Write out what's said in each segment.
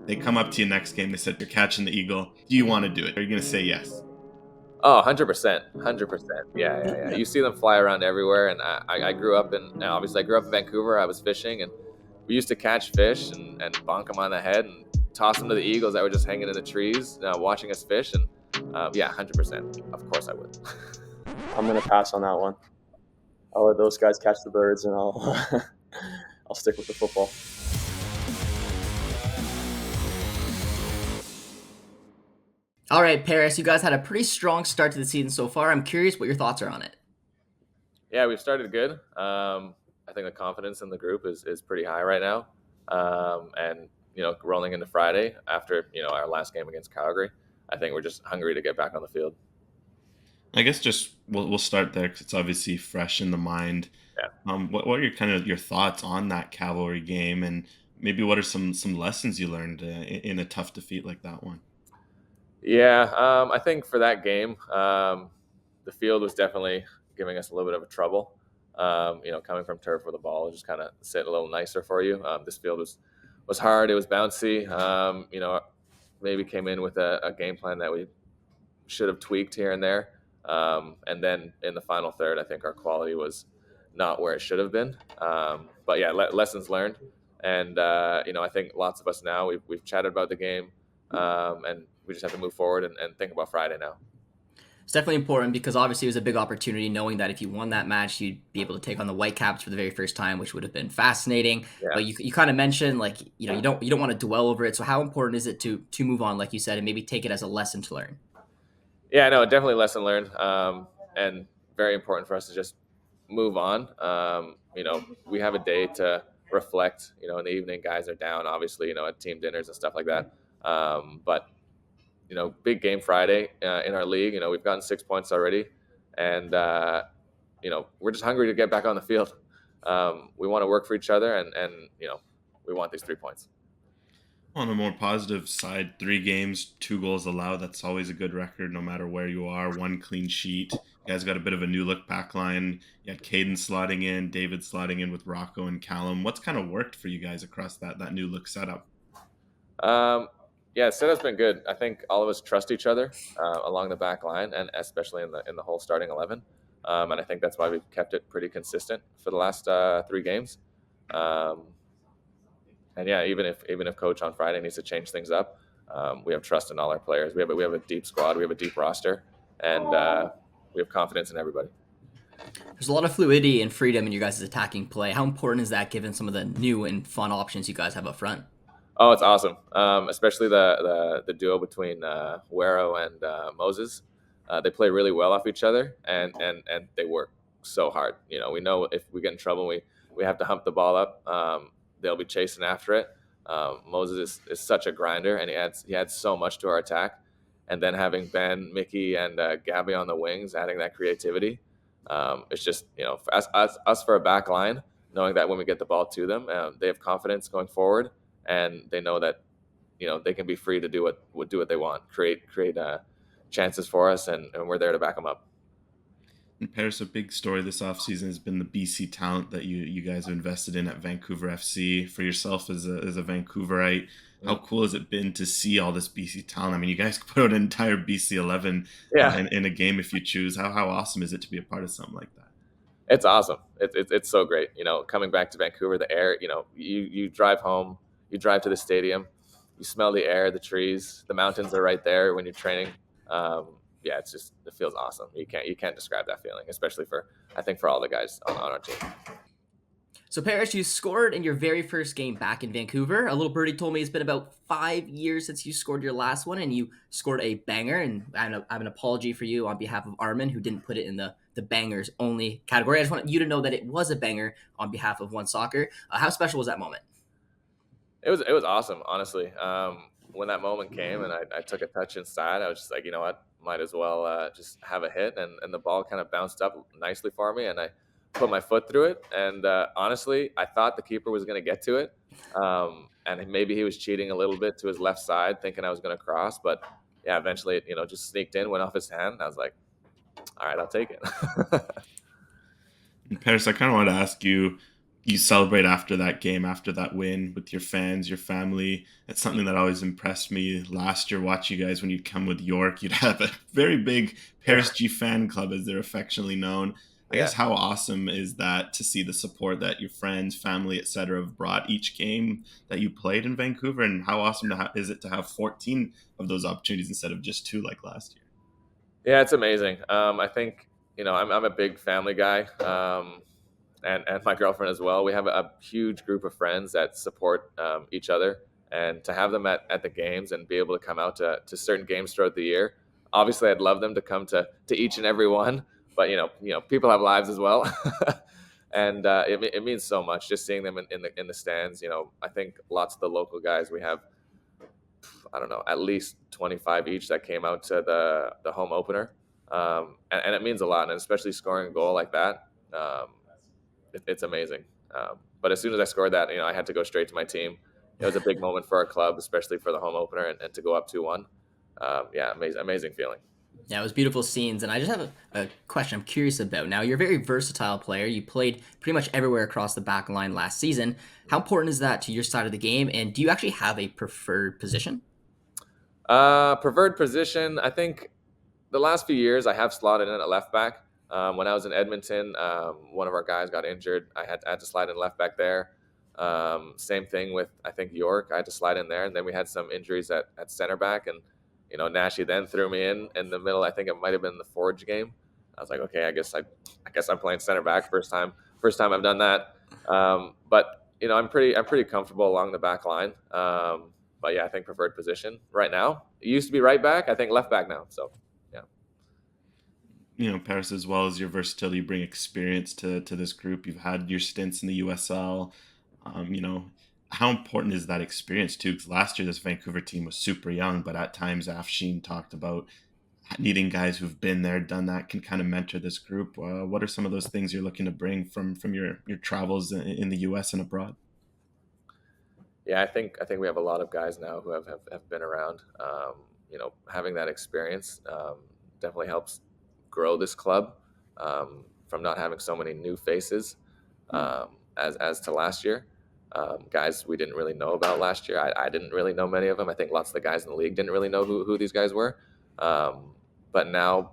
They come up to you next game. They said, you're catching the eagle. Do you want to do it? Are you going to say yes? Oh, 100%. 100%. Yeah. You see them fly around everywhere. And I grew up obviously I grew up in Vancouver. I was fishing, and we used to catch fish and bonk them on the head and toss them to the eagles that were just hanging in the trees, watching us fish. And yeah, 100%. Of course I would. I'm going to pass on that one. I'll let those guys catch the birds, and I'll I'll stick with the football. All right, Paris, you guys had a pretty strong start to the season so far. I'm curious what your thoughts are on it. Yeah, we've started good. I think the confidence in the group is pretty high right now. And, rolling into Friday after, our last game against Calgary, I think we're just hungry to get back on the field. I guess just we'll start there because it's obviously fresh in the mind. Yeah. What are your thoughts on that Cavalry game, and maybe what are some lessons you learned in a tough defeat like that one? Yeah, I think for that game, the field was definitely giving us a little bit of a trouble. Coming from turf where the ball just kind of sit a little nicer for you. This field was hard. It was bouncy. Maybe came in with a game plan that we should have tweaked here and there. And then in the final third, I think our quality was not where it should have been. But yeah, lessons learned. And I think lots of us now we've chatted about the game, and we just have to move forward and think about Friday now. It's definitely important because obviously it was a big opportunity knowing that if you won that match, you'd be able to take on the Whitecaps for the very first time, which would have been fascinating. Yeah. But you kind of mentioned you don't want to dwell over it. So how important is it to move on, like you said, and maybe take it as a lesson to learn? Yeah, no, definitely lesson learned, and very important for us to just move on. We have a day to reflect. In the evening, guys are down, obviously, at team dinners and stuff like that. But big game Friday in our league. We've gotten 6 points already, and we're just hungry to get back on the field. We want to work for each other, and we want these 3 points. On a more positive side, 3 games, 2 goals allowed. That's always a good record, no matter where you are. 1 clean sheet. You guys got a bit of a new look back line. You had Caden slotting in, David slotting in with Rocco and Callum. What's kind of worked for you guys across that new look setup? Yeah, setup's been good. I think all of us trust each other along the back line, and especially in the whole starting 11. And I think that's why we've kept it pretty consistent for the last 3 games. And yeah, even if coach on Friday needs to change things up, we have trust in all our players. We have a deep squad. We have a deep roster, and we have confidence in everybody. There's a lot of fluidity and freedom in your guys' attacking play. How important is that given some of the new and fun options you guys have up front? Oh, it's awesome. Especially the duo between Wero and Moses. They play really well off each other, and they work so hard. We know if we get in trouble, we have to hump the ball up. They'll be chasing after it. Moses is such a grinder, and he adds so much to our attack. And then having Ben, Mickey, and Gabby on the wings, adding that creativity. It's just for us for a back line, knowing that when we get the ball to them, they have confidence going forward, and they know that they can be free to do what they want, create chances for us, and we're there to back them up. And Paris, a big story this offseason has been the BC talent that you guys have invested in at Vancouver FC. For yourself as a Vancouverite, how cool has it been to see all this BC talent? I mean, you guys could put out an entire BC 11 in a game if you choose. How awesome is it to be a part of something like that? It's awesome. It's so great. Coming back to Vancouver, the air, you drive home, you drive to the stadium, you smell the air, the trees, the mountains are right there when you're training. Yeah, it feels awesome. You can't describe that feeling, especially for all the guys on our team. So Paris, you scored in your very first game back in Vancouver. A little birdie told me it's been about 5 years since you scored your last one, and you scored a banger. And I have an apology for you on behalf of Armin, who didn't put it in the bangers only category. I just want you to know that it was a banger on behalf of One Soccer. How special was that moment? It was awesome, honestly. When that moment came and I took a touch inside, I was just like, you know what, might as well just have a hit. And the ball kind of bounced up nicely for me, and I put my foot through it. And honestly, I thought the keeper was going to get to it. And maybe he was cheating a little bit to his left side, thinking I was going to cross. But yeah, eventually it, just sneaked in, went off his hand. And I was like, all right, I'll take it. And Paris, I kind of wanted to ask you, you celebrate after that game, after that win with your fans, your family. It's something that always impressed me last year. Watch you guys when you'd come with York, you'd have a very big Yeah, Paris G fan club, as they're affectionately known. I yeah. guess how awesome is that to see the support that your friends, family, etc., have brought each game that you played in Vancouver, and how awesome is it to have 14 of those opportunities instead of just two like last year? Yeah, it's amazing. I think I'm a big family guy, and my girlfriend as well. We have a huge group of friends that support each other, and to have them at the games and be able to come out to certain games throughout the year. Obviously, I'd love them to come to each and every one, but people have lives as well, and it means so much just seeing them in the stands. I think lots of the local guys we have, I don't know, at least 25 each that came out to the home opener. And it means a lot, and especially scoring a goal like that, it's amazing. But as soon as I scored that, I had to go straight to my team. It was a big moment for our club, especially for the home opener, and to go up 2-1. Yeah, amazing feeling. Yeah, it was beautiful scenes. And I just have a question I'm curious about. Now, you're a very versatile player. You played pretty much everywhere across the back line last season. How important is that to your side of the game? And do you actually have a preferred position? Preferred position, I think the last few years I have slotted in at left back. When I was in Edmonton, one of our guys got injured. I had to slide in left back there. Same thing with, I think, York. I had to slide in there, and then we had some injuries at center back, and Nashi then threw me in the middle. I think it might have been the Forge game. I was like, okay, I guess I'm playing center back. First time I've done that. But I'm pretty comfortable along the back line. But yeah, I think preferred position right now. It used to be right back. I think left back now. So yeah. Paris, as well as your versatility, you bring experience to this group. You've had your stints in the USL. How important is that experience too? Because last year this Vancouver team was super young, but at times Afshin talked about needing guys who've been there, done that, can kind of mentor this group. What are some of those things you're looking to bring from your travels in the U.S. and abroad? Yeah, I think we have a lot of guys now who have been around. Having that experience definitely helps grow this club from not having so many new faces as to last year. Guys we didn't really know about last year. I didn't really know many of them. I think lots of the guys in the league didn't really know who these guys were. But now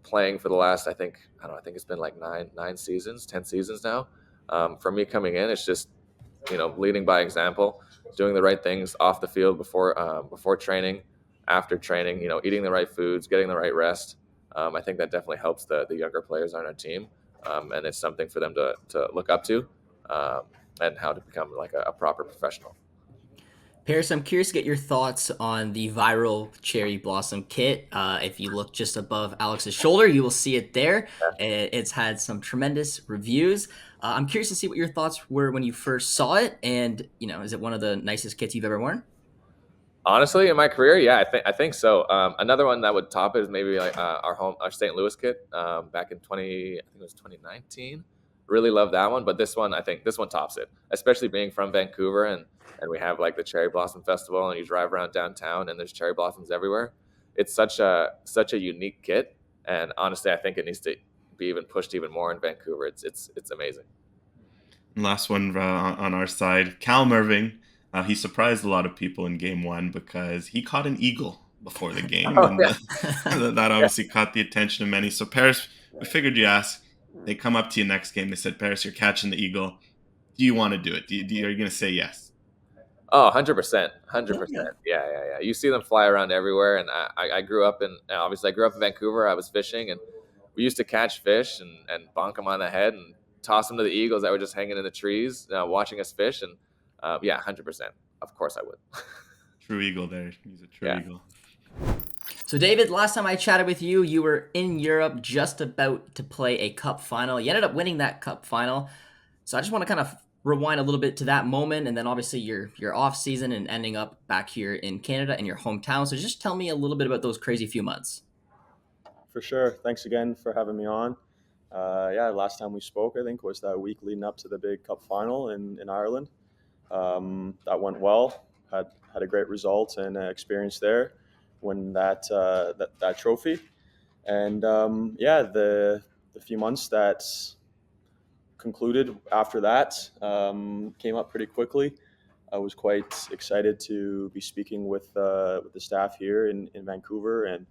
playing for the last, I think it's been like nine seasons, 10 seasons now. For me coming in, it's just leading by example, doing the right things off the field before training, after training. Eating the right foods, getting the right rest. I think that definitely helps the younger players on our team, and it's something for them to look up to, and how to become like a proper professional. Paris, I'm curious to get your thoughts on the viral cherry blossom kit. If you look just above Alex's shoulder, you will see it there. It's had some tremendous reviews. I'm curious to see what your thoughts were when you first saw it, and is it one of the nicest kits you've ever worn? Honestly, in my career, yeah, I think so. Another one that would top it is maybe like our St. Louis kit back in 2019. Really love that one, but I think this one tops it, especially being from Vancouver, and we have like the Cherry Blossom Festival, and you drive around downtown and there's cherry blossoms everywhere. It's such a unique kit, and honestly, I think it needs to be even pushed even more in Vancouver. It's amazing. And last one on our side, Cal Irving. He surprised a lot of people in game one because he caught an eagle before the game, Oh and yeah, that yeah. obviously caught the attention of many. So Paris, we figured you ask. They come up to you next game. They said, Paris, you're catching the eagle. Do you want to do it? Are you going to say yes? Oh, 100%. Yeah. 100%. Yeah, yeah, yeah. You see them fly around everywhere. And I grew up obviously, I grew up in Vancouver. I was fishing, and we used to catch fish and bonk them on the head and toss them to the eagles that were just hanging in the trees, watching us fish. And yeah, 100%. Of course I would. True eagle there. He's a true Yeah. eagle. So, David, last time I chatted with you, you were in Europe just about to play a cup final. You ended up winning that cup final. So, I just want to kind of rewind a little bit to that moment, and then obviously your off season and ending up back here in Canada in your hometown. So, just tell me a little bit about those crazy few months. For sure. Thanks again for having me on. Yeah, last time we spoke, I think, was that week leading up to the big cup final in Ireland. That went well. Had a great result and experience there. Win that trophy, and yeah, the few months that concluded after that came up pretty quickly. I was quite excited to be speaking with the staff here in Vancouver, and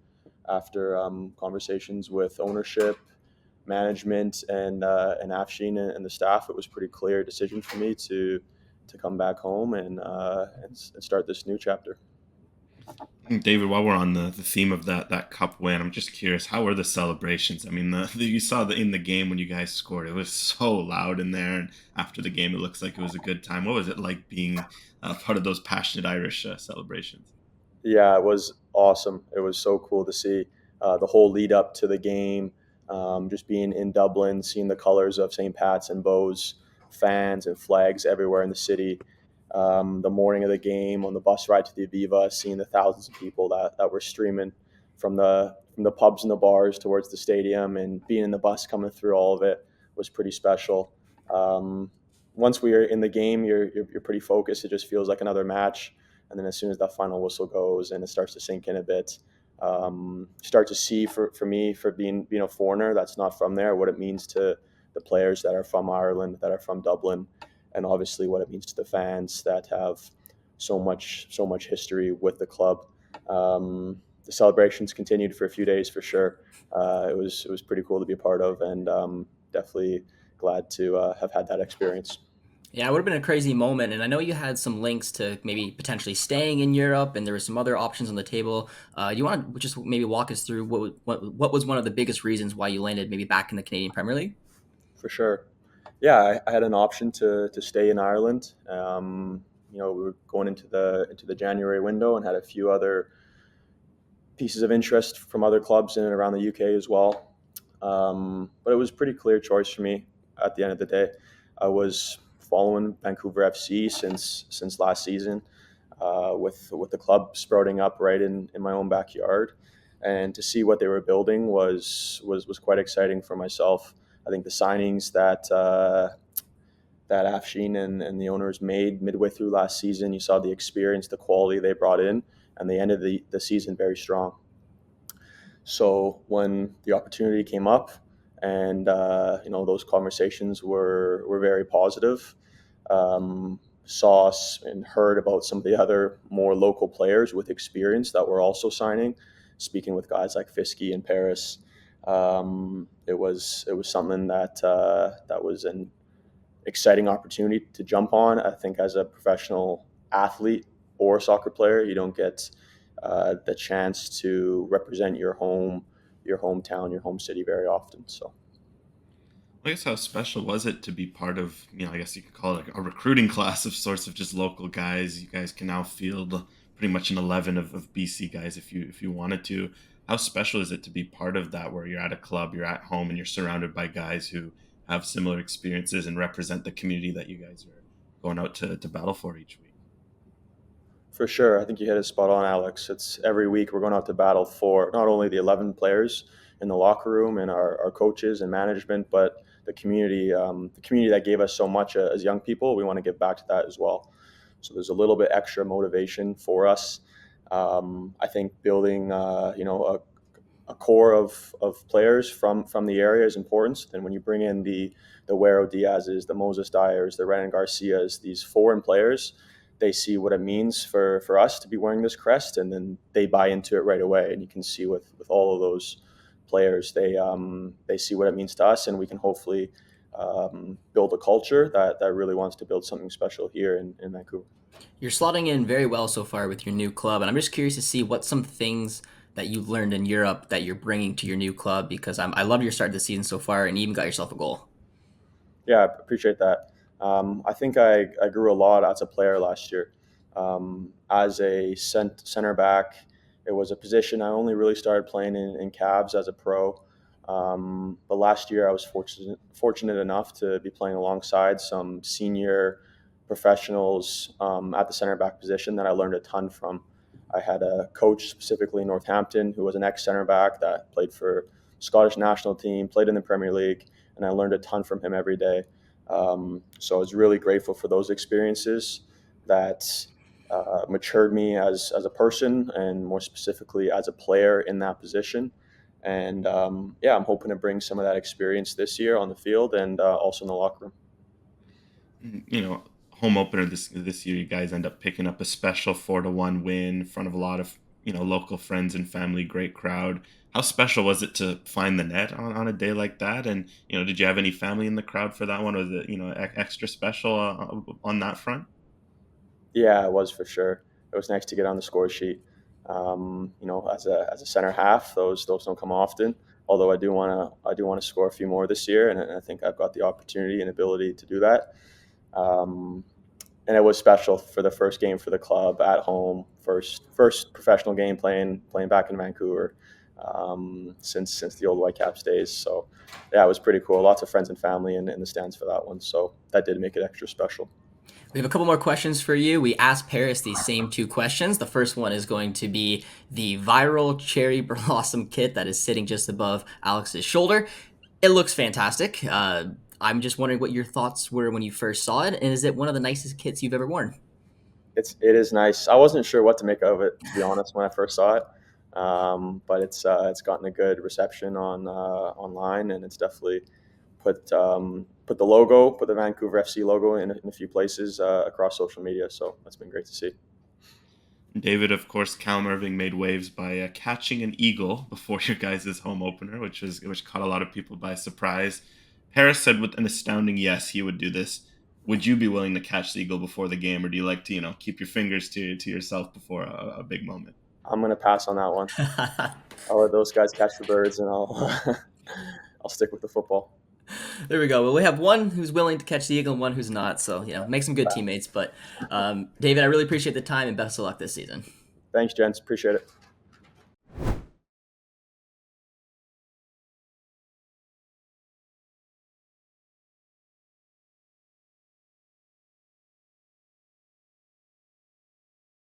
after conversations with ownership, management, and Afshin and the staff, it was a pretty clear decision for me to come back home and start this new chapter. David, while we're on the theme of that cup win, I'm just curious, how were the celebrations? I mean, you saw in the game when you guys scored, it was so loud in there, and after the game, it looks like it was a good time. What was it like being part of those passionate Irish celebrations? Yeah, it was awesome. It was so cool to see the whole lead up to the game, just being in Dublin, seeing the colors of St. Pat's and Bows, fans and flags everywhere in the city. The morning of the game, on the bus ride to the Aviva, seeing the thousands of people that were streaming from the pubs and the bars towards the stadium, and being in the bus coming through all of it was pretty special. Um, Once we are in the game, you're pretty focused. It just feels like another match, and then as soon as that final whistle goes and it starts to sink in a bit, start to see for me, for being a foreigner that's not from there, what it means to the players that are from Ireland, that are from Dublin, and obviously what it means to the fans that have so much history with the club. The celebrations continued for a few days for sure. It was pretty cool to be a part of, and definitely glad to have had that experience. Yeah, it would have been a crazy moment, and I know you had some links to maybe potentially staying in Europe, and there were some other options on the table. You want to just maybe walk us through what was one of the biggest reasons why you landed maybe back in the Canadian Premier League? For sure. Yeah, I had an option to stay in Ireland. We were going into the January window and had a few other pieces of interest from other clubs in and around the UK as well. But it was a pretty clear choice for me at the end of the day. I was following Vancouver FC since last season, with the club sprouting up right in my own backyard, and to see what they were building was quite exciting for myself. I think the signings that Afshin and the owners made midway through last season, you saw the experience, the quality they brought in, and they ended the season very strong. So when the opportunity came up, and those conversations were very positive, saw and heard about some of the other more local players with experience that were also signing, speaking with guys like Fiske and Paris. It was something that was an exciting opportunity to jump on. I think as a professional athlete or soccer player, you don't get the chance to represent your hometown, your home city very often. So I guess how special was it to be part of, I guess you could call it a recruiting class of sorts of just local guys. You guys can now field pretty much an 11 of BC guys if you wanted to. How special is it to be part of that, where you're at a club, you're at home, and you're surrounded by guys who have similar experiences and represent the community that you guys are going out to battle for each week? for sure, I think you hit it spot on, Alex. It's every week we're going out to battle for not only the 11 players in the locker room and our coaches and management, but the community that gave us so much as young people. We want to give back to that as well. So there's a little bit extra motivation for us. I think building, a core of players from the area is important. And when you bring in the Wero Diaz's, the Moses Dyers, the Renan Garcias, these foreign players, they see what it means for us to be wearing this crest, and then they buy into it right away. And you can see with all of those players, they see what it means to us, and we can hopefully build a culture that really wants to build something special here in Vancouver. You're slotting in very well so far with your new club, and I'm just curious to see what some things that you've learned in Europe that you're bringing to your new club, because I love your start of the season so far, and you even got yourself a goal. Yeah, I appreciate that. I think I grew a lot as a player last year. As a center back, it was a position I only really started playing in Cavs as a pro. But last year I was fortunate enough to be playing alongside some senior professionals at the center back position that I learned a ton from. I had a coach specifically in Northampton who was an ex center back that played for Scottish national team, played in the Premier League, and I learned a ton from him every day. So I was really grateful for those experiences that matured me as a person, and more specifically as a player in that position. And yeah, I'm hoping to bring some of that experience this year on the field and also in the locker room. You know, home opener this year, you guys end up picking up a special 4-1 win in front of a lot of local friends and family, great crowd. How special was it to find the net on a day like that? And did you have any family in the crowd for that one? Was it extra special on that front? Yeah, it was for sure. It was nice to get on the score sheet. As a center half, those don't come often. Although I do want to score a few more this year, and I think I've got the opportunity and ability to do that. Um, and it was special for the first game for the club at home, first professional game playing back in Vancouver since the old Whitecaps days. So yeah, it was pretty cool. Lots of friends and family in the stands for that one. So that did make it extra special. We have a couple more questions for you. We asked Paris these same two questions. The first one is going to be the viral cherry blossom kit that is sitting just above Alex's shoulder. It looks fantastic. I'm just wondering what your thoughts were when you first saw it, and is it one of the nicest kits you've ever worn? It is nice. I wasn't sure what to make of it, to be honest, when I first saw it. But it's gotten a good reception online, and it's definitely put the Vancouver FC logo in a few places across social media. So that's been great to see. David, of course, Cal Irving made waves by catching an eagle before your guys' home opener, which caught a lot of people by surprise. Harris said with an astounding yes he would do this. Would you be willing to catch the eagle before the game, or do you like to keep your fingers to yourself before a big moment? I'm gonna pass on that one. I'll let those guys catch the birds, and I'll I'll stick with the football. There we go. Well, we have one who's willing to catch the eagle and one who's not. So, make some good teammates. But, David, I really appreciate the time and best of luck this season. Thanks, gents. Appreciate it.